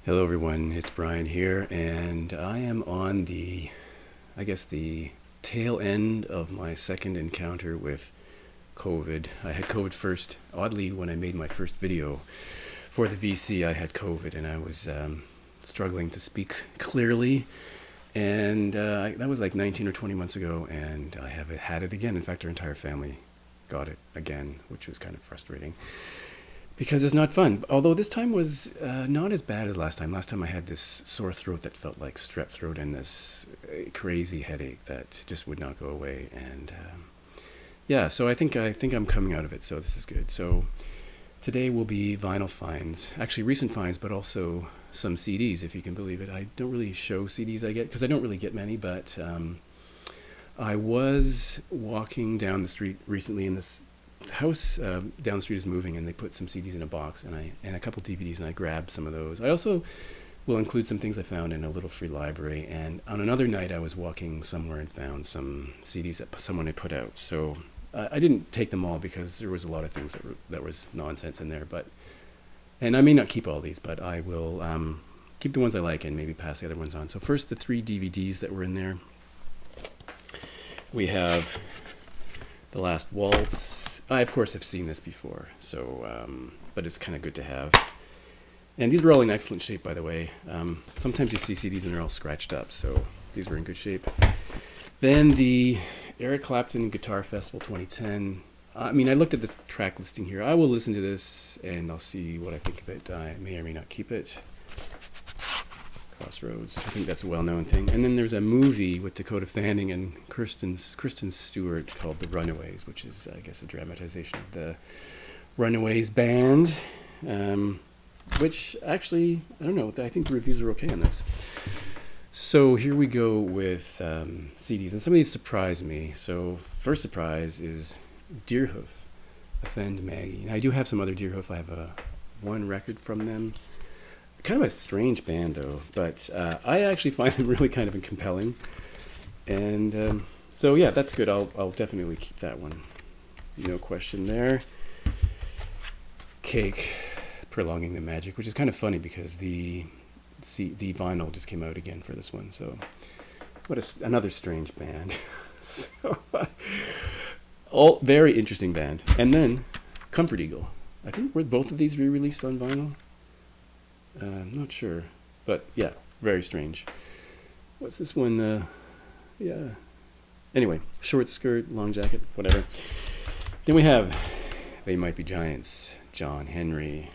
Hello, everyone. It's Brian here, and I am on the tail end of my second encounter with COVID. I had COVID first. Oddly, when I made my first video for the VC, I had COVID, and I was struggling to speak clearly. And that was like 19 or 20 months ago, and I have had it again. In fact, our entire family got it again, which was kind of frustrating because it's not fun. Although this time was not as bad as last time. Last time I had this sore throat that felt like strep throat and this crazy headache that just would not go away. And yeah, so I think I'm coming out of it. So this is good. So today will be vinyl finds, actually recent finds, but also some CDs, if you can believe it. I don't really show CDs I get because I don't really get many, but I was walking down the street recently in this house down the street is moving, and they put some CDs in a box, and a couple DVDs, and I grabbed some of those. I also will include some things I found in a little free library, and on another night I was walking somewhere and found some CDs that someone had put out. So I didn't take them all because there was a lot of things that was nonsense in there, and I may not keep all these, but I will keep the ones I like and maybe pass the other ones on. So first, the 3 DVDs that were in there. We have The Last Waltz. I, of course, have seen this before, so but it's kind of good to have. And these were all in excellent shape, by the way. Sometimes you see CDs and they're all scratched up, so these were in good shape. Then the Eric Clapton Guitar Festival 2010. I mean, I looked at the track listing here. I will listen to this and I'll see what I think of it. I may or may not keep it. Crossroads. I think that's a well-known thing. And then there's a movie with Dakota Fanning and Kristen Stewart called The Runaways, which is, I guess, a dramatization of the Runaways band, which actually, I don't know, I think the reviews are okay on those. So here we go with CDs, and some of these surprise me. So first surprise is Deerhoof, Offend Maggie. Now, I do have some other Deerhoof. I have one record from them. Kind of a strange band, though, but I actually find them really kind of compelling. And so, yeah, that's good. I'll definitely keep that one. No question there. Cake, Prolonging the Magic, which is kind of funny because the vinyl just came out again for this one. So, another strange band. So, all very interesting band. And then Comfort Eagle. I think were both of these re-released on vinyl? I'm not sure, but yeah, very strange. What's this one? Yeah. Anyway, Short Skirt, Long Jacket, whatever. Then we have They Might Be Giants, John Henry.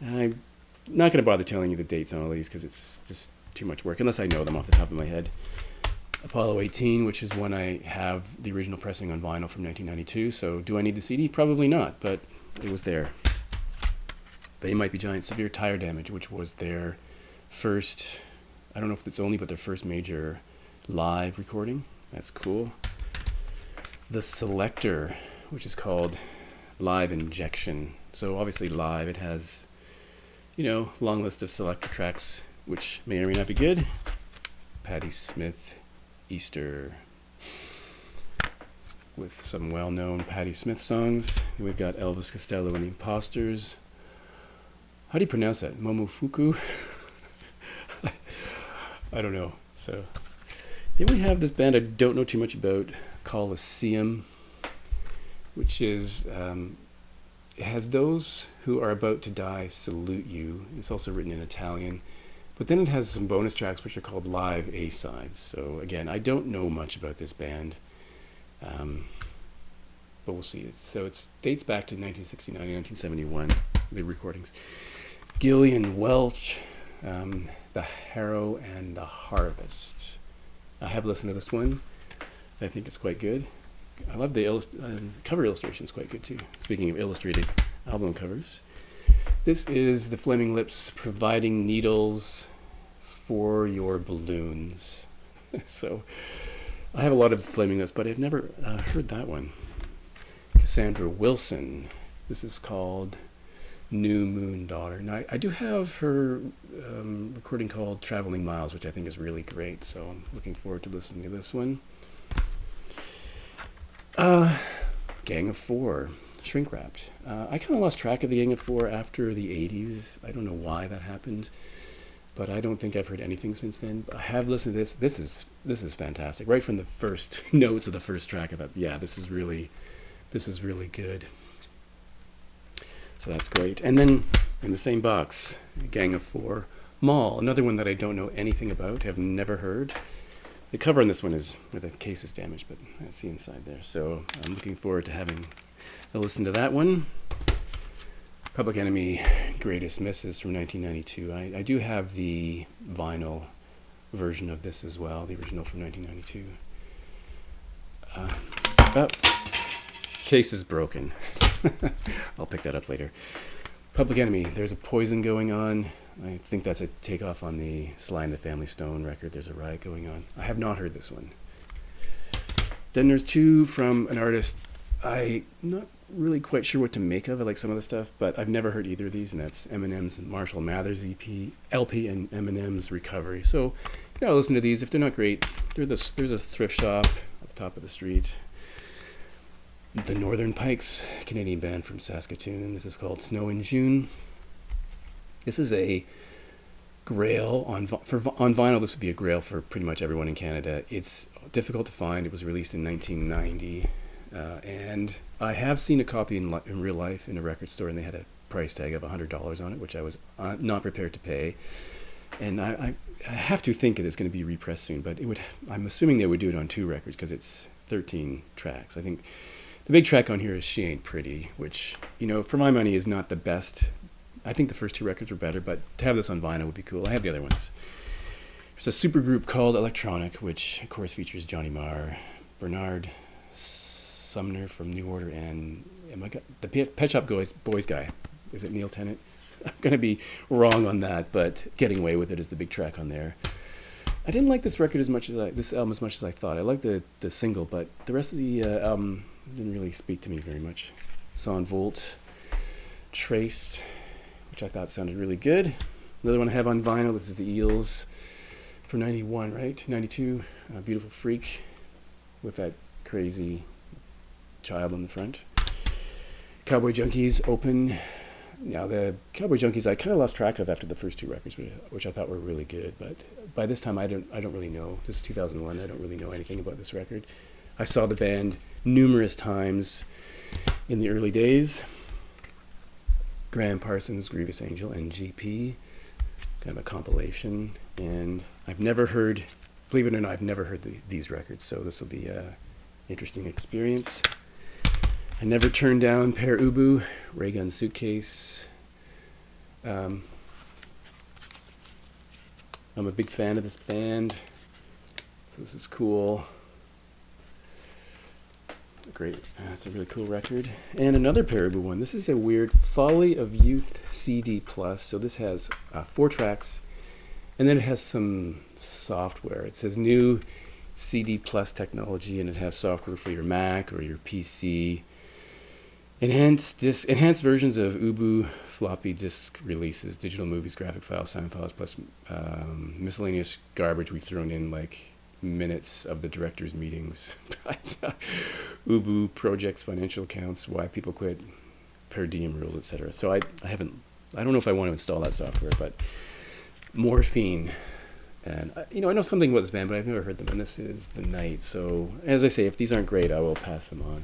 I'm not going to bother telling you the dates on all these because it's just too much work, unless I know them off the top of my head. Apollo 18, which is one I have the original pressing on vinyl from 1992. So do I need the CD? Probably not, but it was there. They Might Be Giants, Severe Tire Damage, which was their first, I don't know if it's only, but their first major live recording. That's cool. The Selector, which is called Live Injection. So obviously live, it has, long list of Selector tracks, which may or may not be good. Patti Smith, Easter, with some well-known Patti Smith songs. And we've got Elvis Costello and the Imposters. How do you pronounce that? Momofuku? I don't know. So then we have this band I don't know too much about, Colosseum, which is it has Those Who Are About to Die Salute You. It's also written in Italian. But then it has some bonus tracks which are called live A-sides. So again, I don't know much about this band, but we'll see. It dates back to 1969 and 1971, the recordings. Gillian Welch, The Harrow and the Harvest. I have listened to this one. I think it's quite good. I love the cover illustration. It's quite good too. Speaking of illustrated album covers. This is the Flaming Lips, Providing Needles for Your Balloons. So I have a lot of Flaming Lips, but I've never heard that one. Cassandra Wilson. This is called New Moon Daughter. Now, I do have her recording called Traveling Miles, which I think is really great, so I'm looking forward to listening to this one. Gang of Four, Shrink Wrapped. I kind of lost track of the Gang of Four after the 80s. I don't know why that happened. but I don't think I've heard anything since then. I have listened to this. This is fantastic. Right from the first notes of the first track, I thought, yeah, this is really good. So that's great. And then in the same box, Gang of Four, Mall, another one that I don't know anything about, have never heard. The cover on this one is where the case is damaged, but that's the inside there. So I'm looking forward to having a listen to that one. Public Enemy, Greatest Misses from 1992. I do have the vinyl version of this as well, the original from 1992. Case is broken. I'll pick that up later. Public Enemy, There's a Poison Going On. I think that's a takeoff on the Sly and the Family Stone record, There's a Riot Going On. I have not heard this one. Then there's two from an artist I'm not really quite sure what to make of. I like some of the stuff, but I've never heard either of these, and that's Eminem's and Marshall Mathers LP, and Eminem's Recovery. So, I'll listen to these. If they're not great, there's a thrift shop at the top of the street. The Northern Pikes, Canadian band from Saskatoon, and this is called Snow in June. This is a grail on vinyl. This would be a grail for pretty much everyone in Canada. It's difficult to find. It was released in 1990, and I have seen a copy in real life in a record store, and they had a price tag of $100 on it, which I was not prepared to pay. And I have to think it is going to be repressed soon, but I'm assuming they would do it on 2 records because it's 13 tracks. I think the big track on here is She Ain't Pretty, which, for my money is not the best. I think the first 2 records were better, but to have this on vinyl would be cool. I have the other ones. There's a super group called Electronic, which of course features Johnny Marr, Bernard Sumner from New Order, and the Pet Shop Boys guy. Is it Neil Tennant? I'm going to be wrong on that, but Getting Away With It is the big track on there. I didn't like this album as much as I thought. I liked the single, but the rest of the album didn't really speak to me very much. Son Volt, Trace, which I thought sounded really good. Another one I have on vinyl, this is the Eels from 91, right? 92, Beautiful Freak with that crazy child on the front. Cowboy Junkies, Open. Now, the Cowboy Junkies I kind of lost track of after the first 2 records, which I thought were really good, but by this time I don't really know. This is 2001, I don't really know anything about this record. I saw the band numerous times in the early days. Graham Parsons, Grievous Angel, and GP, kind of a compilation. And I've never heard, believe it or not, I've never heard these records, so this will be an interesting experience. I never turned down Pere Ubu, Raygun Suitcase. I'm a big fan of this band, so this is cool. Great, it's a really cool record. And another Pere Ubu one. This is a weird Folly of Youth CD Plus. So this has 4 tracks, and then it has some software. It says new CD Plus technology, and it has software for your Mac or your PC. Enhanced versions of Ubu floppy disk releases, digital movies, graphic files, sound files, plus miscellaneous garbage we've thrown in, like minutes of the director's meetings, Ubu projects, financial accounts, why people quit, per diem rules, etc. So I don't know if I want to install that software, but Morphine. And I know something about this band, but I've never heard them, and this is The Night. So as I say, if these aren't great, I will pass them on.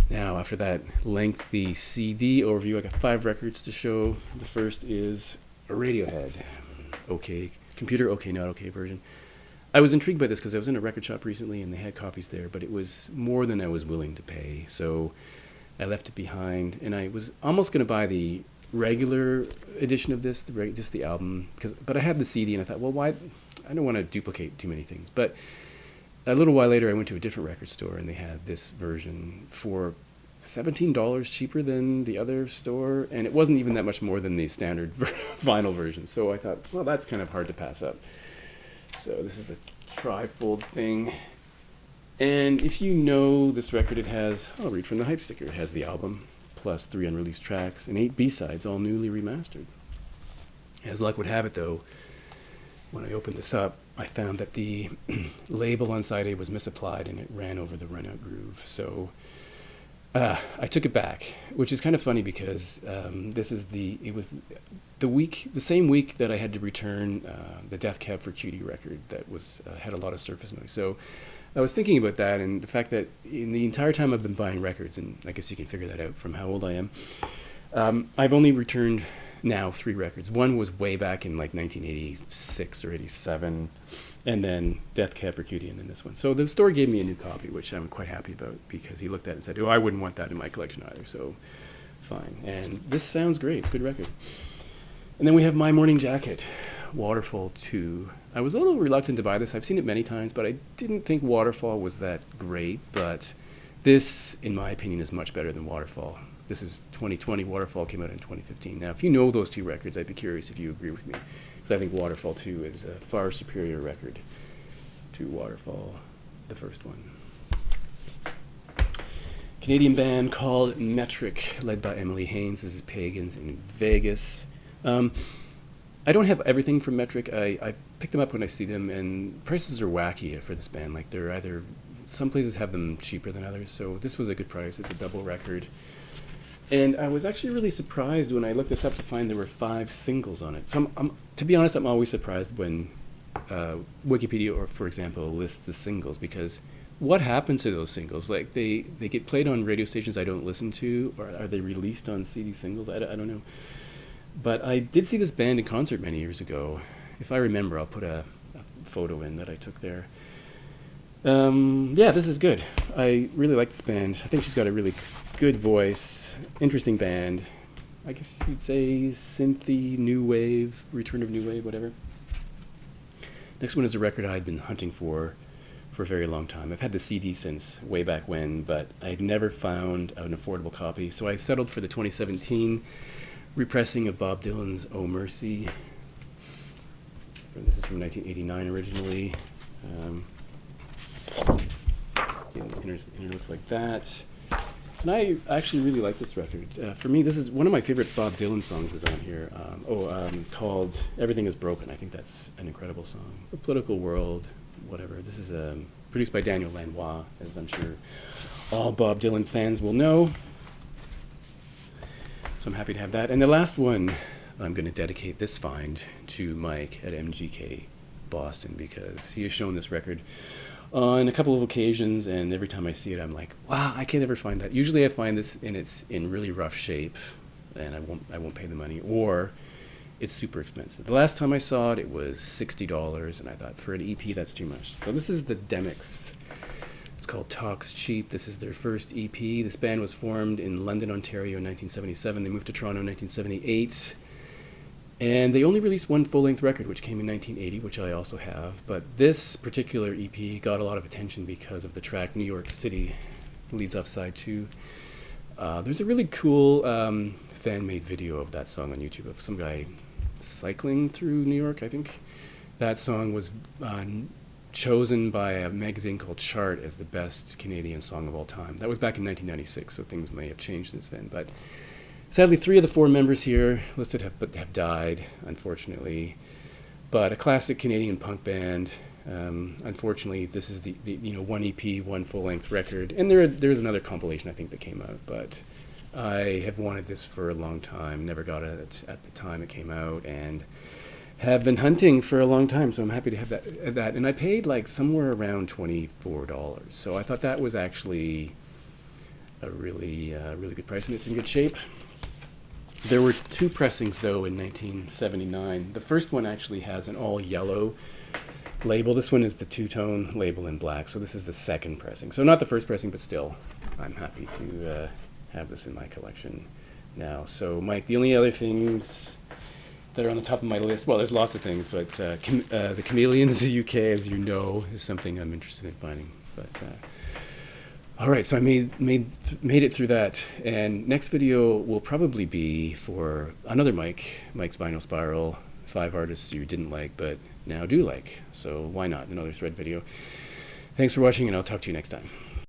Now, after that lengthy CD overview, I got 5 records to show. The first is a Radiohead, OK Computer, OK Not OK version. I was intrigued by this because I was in a record shop recently and they had copies there, but it was more than I was willing to pay. So I left it behind, and I was almost going to buy the regular edition of this, just the album, but I had the CD and I thought, well, why? I don't want to duplicate too many things. But a little while later, I went to a different record store and they had this version for $17 cheaper than the other store, and it wasn't even that much more than the standard vinyl version. So I thought, well, that's kind of hard to pass up. So this is a trifold thing. And if you know this record, it has, I'll read from the hype sticker, it has the album, plus 3 unreleased tracks, and 8 B-sides, all newly remastered. As luck would have it, though, when I opened this up, I found that the label on side A was misapplied, and it ran over the runout groove. So I took it back, which is kind of funny because it was the same week that I had to return the Death Cab for Cutie record that was had a lot of surface noise. So I was thinking about that and the fact that in the entire time I've been buying records, and I guess you can figure that out from how old I am, I've only returned now 3 records. One was way back in like 1986 or 87, and then Death Cab for Cutie, and then this one. So the store gave me a new copy, which I'm quite happy about because he looked at it and said, "Oh, I wouldn't want that in my collection either." So fine. And this sounds great. It's a good record. And then we have My Morning Jacket, Waterfall 2. I was a little reluctant to buy this. I've seen it many times, but I didn't think Waterfall was that great. But this, in my opinion, is much better than Waterfall. This is 2020. Waterfall came out in 2015. Now, if you know those 2 records, I'd be curious if you agree with me, because I think Waterfall 2 is a far superior record to Waterfall, the first one. Canadian band called Metric, led by Emily Haynes. This is Pagans in Vegas. I don't have everything from Metric. I pick them up when I see them, and prices are wacky for this band. Like, they're either, some places have them cheaper than others, so this was a good price. It's a double record. And I was actually really surprised when I looked this up to find there were 5 singles on it. So to be honest, I'm always surprised when Wikipedia, or for example, lists the singles, because what happens to those singles? Like, they get played on radio stations I don't listen to, or are they released on CD singles? I don't know. But I did see this band in concert many years ago. If I remember, I'll put a photo in that I took there. Yeah, this is good. I really like this band. I think she's got a really good voice, interesting band. I guess you'd say synthy, new wave, return of new wave, whatever. Next one is a record I'd been hunting for a very long time. I've had the CD since way back when, but I'd never found an affordable copy, so I settled for the 2017 repressing of Bob Dylan's "Oh Mercy." This is from 1989 originally. It looks like that. And I actually really like this record. For me, this is one of my favorite Bob Dylan songs is on here, called "Everything Is Broken." I think that's an incredible song. The Political World, whatever. This is produced by Daniel Lanois, as I'm sure all Bob Dylan fans will know. So I'm happy to have that. And the last one, I'm going to dedicate this find to Mike at MGK Boston, because he has shown this record on a couple of occasions, and every time I see it, I'm like, wow, I can't ever find that. Usually I find this and it's in really rough shape, and I won't pay the money, or it's super expensive. The last time I saw it, it was $60, and I thought, for an EP, that's too much. So this is the Demics. It's called Talks Cheap. This is their first EP. This band was formed in London, Ontario in 1977. They moved to Toronto in 1978. And they only released one full-length record, which came in 1980, which I also have. But this particular EP got a lot of attention because of the track New York City, leads off side 2. There's a really cool fan-made video of that song on YouTube of some guy cycling through New York, I think. That song was chosen by a magazine called Chart as the best Canadian song of all time. That was back in 1996, so things may have changed since then. But sadly, 3 of the 4 members here listed have died, unfortunately. But a classic Canadian punk band. Unfortunately, this is the one EP, one full-length record, and there's another compilation I think that came out. But I have wanted this for a long time. Never got it at the time it came out, and have been hunting for a long time, so I'm happy to have that. And I paid like somewhere around $24, so I thought that was actually a really good price, and it's in good shape. There were 2 pressings though in 1979. The first one actually has an all yellow label. This one is the 2-tone label in black, so this is the second pressing. So not the first pressing, but still, I'm happy to have this in my collection now. So Mike, the only other things that are on the top of my list, well, there's lots of things, but the Chameleons UK, as you know, is something I'm interested in finding. But all right, so I made it through that, and next video will probably be for another Mike's Vinyl Spiral, 5 artists you didn't like but now do like. So why not another thread video? Thanks for watching, and I'll talk to you next time.